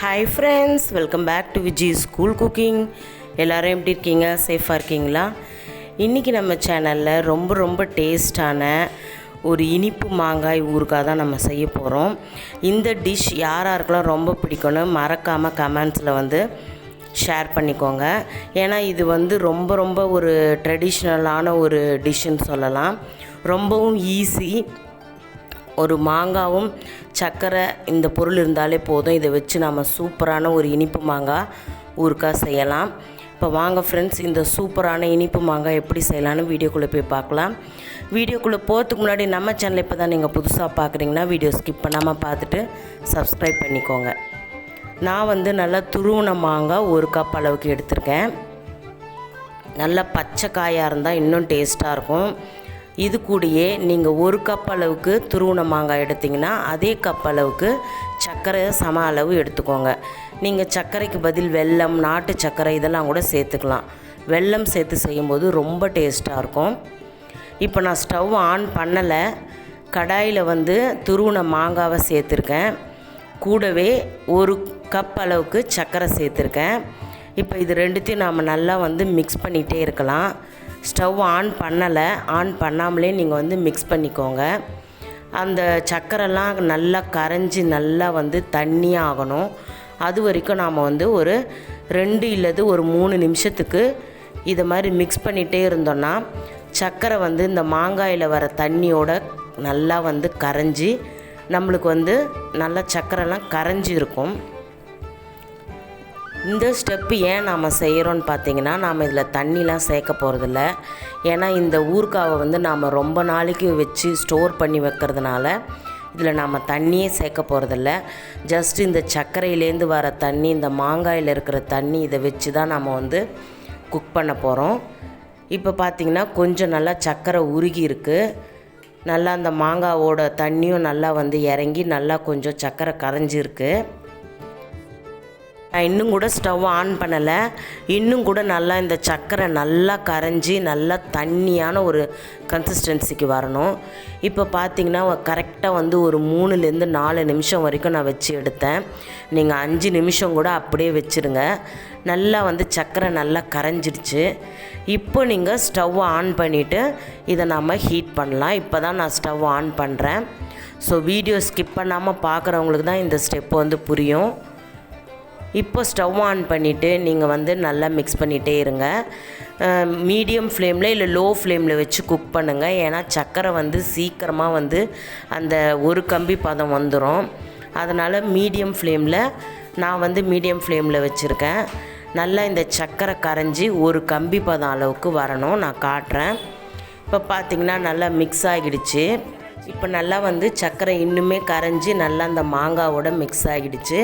Hi friends, welcome back to Vijis school cooking. எல்லாரும் எப்படி இருக்கீங்க? சேஃபாக இருக்கீங்களா? இன்றைக்கி நம்ம சேனலில் ரொம்ப டேஸ்டான ஒரு இனிப்பு மாங்காய் ஊறுகாய் தான் நம்ம செய்ய போகிறோம். இந்த டிஷ் யாராருக்கெல்லாம் ரொம்ப பிடிக்கும்னு மறக்காமல் கமெண்ட்ஸில் வந்து ஷேர் பண்ணிக்கோங்க. ஏன்னா இது வந்து ரொம்ப ஒரு ட்ரெடிஷ்னலான ஒரு டிஷ்ஷுன்னு சொல்லலாம். ரொம்பவும் ஈஸி. ஒரு மாங்காவும் சர்க்கரை இந்த பொருள் இருந்தாலே போதும். இதை வச்சு நம்ம சூப்பரான ஒரு இனிப்பு மாங்காய் ஊறுகாய் செய்யலாம். இப்போ வாங்க ஃப்ரெண்ட்ஸ், இந்த சூப்பரான இனிப்பு மாங்காய் எப்படி செய்யலான்னு வீடியோக்குள்ளே போய் பார்க்கலாம். வீடியோக்குள்ளே போகிறதுக்கு முன்னாடி நம்ம சேனல் இப்போ தான் நீங்கள் புதுசாக பார்க்குறீங்கன்னா வீடியோ ஸ்கிப் பண்ணாமல் பார்த்துட்டு சப்ஸ்கிரைப் பண்ணிக்கோங்க. நான் வந்து நல்லா துருவின மாங்காய் 1 கப் அளவுக்கு எடுத்திருக்கேன். நல்லா பச்சை காயாக இருந்தால் இன்னும் டேஸ்ட்டாக இருக்கும். இது கூடயே நீங்கள் 1 கப் அளவுக்கு துருவின மாங்காய் எடுத்திங்கன்னா அதே கப் அளவுக்கு சர்க்கரை சம அளவு எடுத்துக்கோங்க. நீங்கள் சர்க்கரைக்கு பதில் வெல்லம், நாட்டு சர்க்கரை இதெல்லாம் கூட சேர்த்துக்கலாம். வெல்லம் சேர்த்து செய்யும்போது ரொம்ப டேஸ்ட்டாக இருக்கும். இப்போ நான் ஸ்டவ் ஆன் பண்ணலை. கடாயில் வந்து துருவின மாங்காவை சேர்த்துருக்கேன். கூடவே 1 கப் அளவுக்கு சர்க்கரை சேர்த்துருக்கேன். இப்போ இது ரெண்டுத்தையும் நாம் நல்லா வந்து மிக்ஸ் பண்ணிகிட்டே இருக்கலாம். ஸ்டவ் ஆன் பண்ணலை, ஆன் பண்ணாமலே நீங்கள் வந்து மிக்ஸ் பண்ணிக்கோங்க. அந்த சர்க்கரைலாம் நல்லா கரைஞ்சி நல்லா வந்து தண்ணியாக ஆகணும். அது வரைக்கும் நாம் வந்து ஒரு 2 இல்லது ஒரு 3 நிமிஷத்துக்கு இதை மாதிரி மிக்ஸ் பண்ணிகிட்டே இருந்தோன்னா சர்க்கரை வந்து இந்த மாங்காயில் வர தண்ணியோட நல்லா வந்து கரைஞ்சி நம்மளுக்கு வந்து நல்லா சர்க்கரைலாம் கரைஞ்சி இருக்கும். இந்த ஸ்டெப்பு ஏன் நாம் செய்கிறோன்னு பார்த்தீங்கன்னா, நாம் இதில் தண்ணிலாம் சேர்க்க போகிறதில்ல. ஏன்னா இந்த ஊறுகாவை வந்து நாம் ரொம்ப நாளைக்கு வச்சு ஸ்டோர் பண்ணி வைக்கிறதுனால இதில் நாம் தண்ணியே சேர்க்க போகிறதில்ல. ஜஸ்ட் இந்த சர்க்கரையிலேருந்து வர தண்ணி, இந்த மாங்காயில் இருக்கிற தண்ணி, இதை வச்சு தான் நாம் வந்து குக் பண்ண போகிறோம். இப்போ பார்த்திங்கன்னா கொஞ்சம் நல்லா சர்க்கரை உருகி இருக்குது. நல்லா அந்த மாங்காவோட தண்ணியும் நல்லா வந்து இறங்கி நல்லா கொஞ்சம் சர்க்கரை கரைஞ்சிருக்கு. நான் இன்னும் கூட ஸ்டவ் ஆன் பண்ணலை. இன்னும் கூட நல்லா இந்த சர்க்கரை நல்லா கரைஞ்சி நல்லா தண்ணியான ஒரு கன்சிஸ்டன்சிக்கு வரணும். இப்போ பார்த்திங்கன்னா கரெக்டாக வந்து ஒரு 3லேருந்து 4 நிமிஷம் வரைக்கும் நான் வச்சு எடுத்தேன். நீங்கள் 5 நிமிஷம் கூட அப்படியே வச்சுருங்க. நல்லா வந்து சர்க்கரை நல்லா கரைஞ்சிடுச்சு. இப்போ நீங்கள் ஸ்டவ் ஆன் பண்ணிவிட்டு இதை நம்ம ஹீட் பண்ணலாம். இப்போ தான் நான் ஸ்டவ் ஆன் பண்ணுறேன். ஸோ வீடியோ ஸ்கிப் பண்ணாமல் பார்க்குறவங்களுக்கு தான் இந்த ஸ்டெப்பு வந்து புரியும். இப்போ ஸ்டவ் ஆன் பண்ணிவிட்டு நீங்கள் வந்து நல்லா மிக்ஸ் பண்ணிகிட்டே இருங்க. மீடியம் ஃப்ளேமில் இல்லை லோ ஃப்ளேமில் வச்சு குக் பண்ணுங்கள். ஏன்னா சர்க்கரை வந்து சீக்கிரமாக வந்து அந்த ஒரு கம்பி பதம் வந்துடும். அதனால் மீடியம் ஃப்ளேமில் நான் வந்து மீடியம் ஃப்ளேமில் வச்சுருக்கேன். நல்லா இந்த சர்க்கரை கரைஞ்சி ஒரு கம்பி பதம் அளவுக்கு வரணும். நான் காட்டுறேன். இப்போ பார்த்திங்கன்னா நல்லா மிக்ஸ் ஆகிடுச்சு. இப்போ நல்லா வந்து சர்க்கரை இன்னுமே கரைஞ்சி நல்லா அந்த மாங்காவோட மிக்ஸ் ஆகிடுச்சு.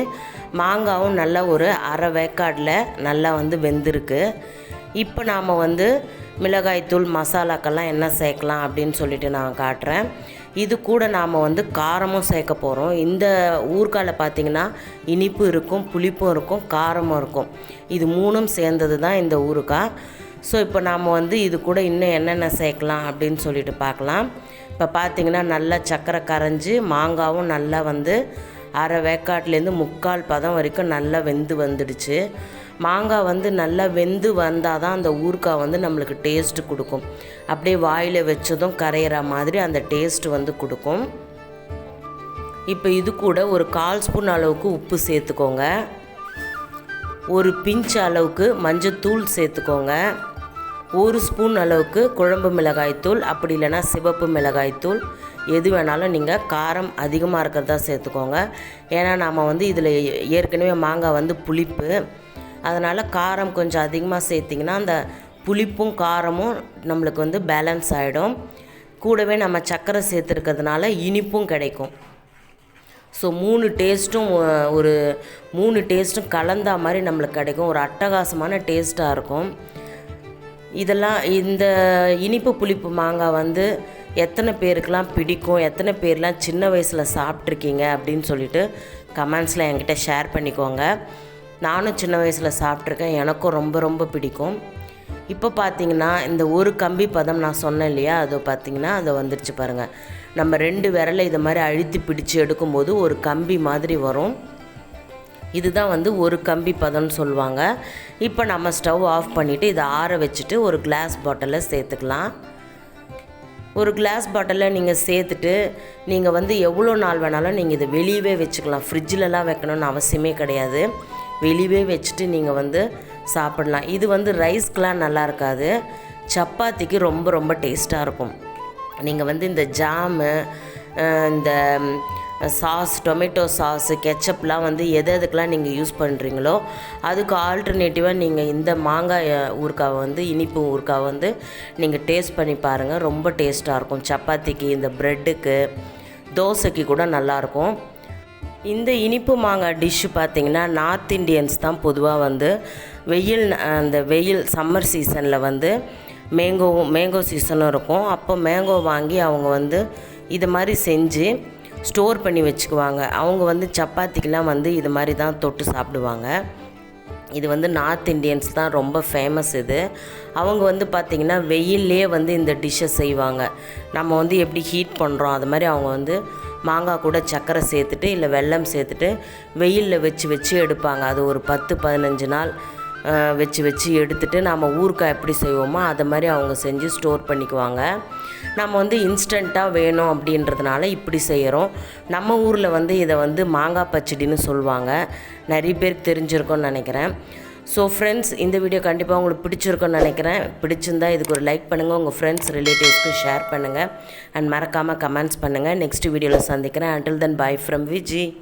மாங்காவும் நல்லா ஒரு அரை வேக்காடில் நல்லா வந்து வெந்திருக்கு. இப்போ நாம் வந்து மிளகாய்த்தூள் மசாலாக்கெல்லாம் என்ன சேர்க்கலாம் அப்படின்னு சொல்லிட்டு நான் காட்டுறேன். இது கூட நாம் வந்து காரமும் சேர்க்க போகிறோம். இந்த ஊறுகாயில் பார்த்திங்கன்னா இனிப்பு இருக்கும், புளிப்பும் இருக்கும், காரமும் இருக்கும். இது 3ம் சேர்ந்தது தான் இந்த ஊறுகாய். ஸோ இப்போ நாம் வந்து இது கூட இன்னும் என்னென்ன சேர்க்கலாம் அப்படின்னு சொல்லிட்டு பார்க்கலாம். இப்போ பார்த்திங்கன்னா நல்லா சர்க்கரை கரைஞ்சி மாங்காவும் நல்லா வந்து அரை வேக்காட்லேருந்து 3/4 பதம் வரைக்கும் நல்லா வெந்து வந்துடுச்சு. மாங்காய் வந்து நல்லா வெந்து வந்தால் தான் அந்த ஊறுகாய் வந்து நம்மளுக்கு டேஸ்ட்டு கொடுக்கும். அப்படியே வாயில் வச்சதும் கரையிற மாதிரி அந்த டேஸ்ட்டு வந்து கொடுக்கும். இப்போ இது கூட ஒரு 1/4 ஸ்பூன் அளவுக்கு உப்பு சேர்த்துக்கோங்க. ஒரு பிஞ்ச் அளவுக்கு மஞ்சத்தூள் சேர்த்துக்கோங்க. 1 ஸ்பூன் அளவுக்கு குழம்பு மிளகாய்த்தூள், அப்படி இல்லைனா சிவப்பு மிளகாய்த்தூள், எது வேணாலும் நீங்கள் காரம் அதிகமாக இருக்கிறதா சேர்த்துக்கோங்க. ஏன்னா நாம் வந்து இதில் ஏற்கனவே மாங்காய் வந்து புளிப்பு, அதனால் காரம் கொஞ்சம் அதிகமாக சேர்த்திங்கன்னா அந்த புளிப்பும் காரமும் நம்மளுக்கு வந்து பேலன்ஸ் ஆகிடும். கூடவே நம்ம சர்க்கரை சேர்த்துருக்கிறதுனால இனிப்பும் கிடைக்கும். ஸோ 3 டேஸ்ட்டும் கலந்தா மாதிரி நம்மளுக்கு கிடைக்கும். ஒரு அட்டகாசமான டேஸ்ட்டாக இருக்கும். இதெல்லாம் இந்த இனிப்பு புளிப்பு மாங்காய் வந்து எத்தனை பேருக்கெலாம் பிடிக்கும், எத்தனை பேர்லாம் சின்ன வயசில் சாப்பிட்ருக்கீங்க அப்படின்னு சொல்லிட்டு கமெண்ட்ஸில் என்கிட்ட ஷேர் பண்ணிக்கோங்க. நானும் சின்ன வயசில் சாப்பிட்ருக்கேன். எனக்கும் ரொம்ப பிடிக்கும். இப்போ பார்த்திங்கன்னா இந்த ஒரு கம்பி பதம் நான் சொன்னேன் இல்லையா, அது பார்த்திங்கன்னா அதை வந்துடுச்சு பாருங்கள். நம்ம 2 விரலை இதை மாதிரி அழுத்தி பிடிச்சி எடுக்கும்போது ஒரு கம்பி மாதிரி வரும். இதுதான் வந்து ஒரு கம்பி பதம்னு சொல்லுவாங்க. இப்போ நம்ம ஸ்டவ் ஆஃப் பண்ணிவிட்டு இதை ஆற வச்சுட்டு ஒரு கிளாஸ் பாட்டிலில் சேர்த்துக்கலாம். ஒரு கிளாஸ் பாட்டிலில் நீங்கள் சேர்த்துட்டு நீங்கள் வந்து எவ்வளோ நாள் வேணாலும் நீங்கள் இதை வெளியவே வச்சுக்கலாம். ஃப்ரிட்ஜிலலாம் வைக்கணும்னு அவசியமே கிடையாது. வெளியவே வச்சுட்டு நீங்கள் வந்து சாப்பிடலாம். இது வந்து ரைஸ்க்கெலாம் நல்லா இருக்காது, சப்பாத்திக்கு ரொம்ப ரொம்ப டேஸ்ட்டாக இருக்கும். நீங்கள் வந்து இந்த ஜாமு, இந்த சாஸ், டொமேட்டோ சாஸு, கெச்சப்லாம் வந்து எதுக்கெலாம் நீங்கள் யூஸ் பண்ணுறீங்களோ அதுக்கு ஆல்டர்னேட்டிவாக நீங்கள் இந்த மாங்காய் ஊறுகாவை வந்து இனிப்பு ஊறுகாவை வந்து நீங்கள் டேஸ்ட் பண்ணி பாருங்கள். ரொம்ப டேஸ்ட்டாக இருக்கும். சப்பாத்திக்கு, இந்த ப்ரெட்டுக்கு, தோசைக்கு கூட நல்லாயிருக்கும். இந்த இனிப்பு மாங்காய் டிஷ்ஷு பார்த்திங்கன்னா நார்த் இண்டியன்ஸ் தான் பொதுவாக வந்து வெயில் சம்மர் சீசனில் வந்து மேங்கோ சீசனும் இருக்கும். அப்போ மேங்கோ வாங்கி அவங்க வந்து இது மாதிரி செஞ்சு ஸ்டோர் பண்ணி வச்சுக்குவாங்க. அவங்க வந்து சப்பாத்திக்கெலாம் வந்து இது மாதிரி தான் தொட்டு சாப்பிடுவாங்க. இது வந்து நார்த் இண்டியன்ஸ் தான் ரொம்ப ஃபேமஸ். இது அவங்க வந்து பார்த்திங்கன்னா வெயில்லே வந்து இந்த டிஷ்ஷை செய்வாங்க. நம்ம வந்து எப்படி ஹீட் பண்ணுறோம் அது மாதிரி அவங்க வந்து மாங்காய் கூட சர்க்கரை சேர்த்துட்டு இல்லை வெல்லம் சேர்த்துட்டு வெயிலில் வச்சு எடுப்பாங்க. அது ஒரு 10-15 நாள் வச்சு எடுத்துகிட்டு நம்ம ஊறுகாய் எப்படி செய்வோமோ அதை மாதிரி அவங்க செஞ்சு ஸ்டோர் பண்ணிக்குவாங்க. நம்ம வந்து இன்ஸ்டண்ட்டாக வேணும் அப்படின்றதுனால இப்படி செய்கிறோம். நம்ம ஊரில் வந்து இதை வந்து மாங்காய் பச்சடின்னு சொல்லுவாங்க. நிறைய பேருக்கு தெரிஞ்சிருக்கும்னு நினைக்கிறேன். ஸோ ஃப்ரெண்ட்ஸ், இந்த வீடியோ கண்டிப்பாக உங்களுக்கு பிடிச்சிருக்குன்னு நினைக்கிறேன். பிடிச்சிருந்தா இதுக்கு ஒரு லைக் பண்ணுங்கள், உங்கள் ஃப்ரெண்ட்ஸ் ரிலேட்டிவ்ஸ்க்கு ஷேர் பண்ணுங்கள், அண்ட் மறக்காமல் கமெண்ட்ஸ் பண்ணுங்கள். நெக்ஸ்ட் வீடியோவில் சந்திக்கிறேன். until then bye from Vijis.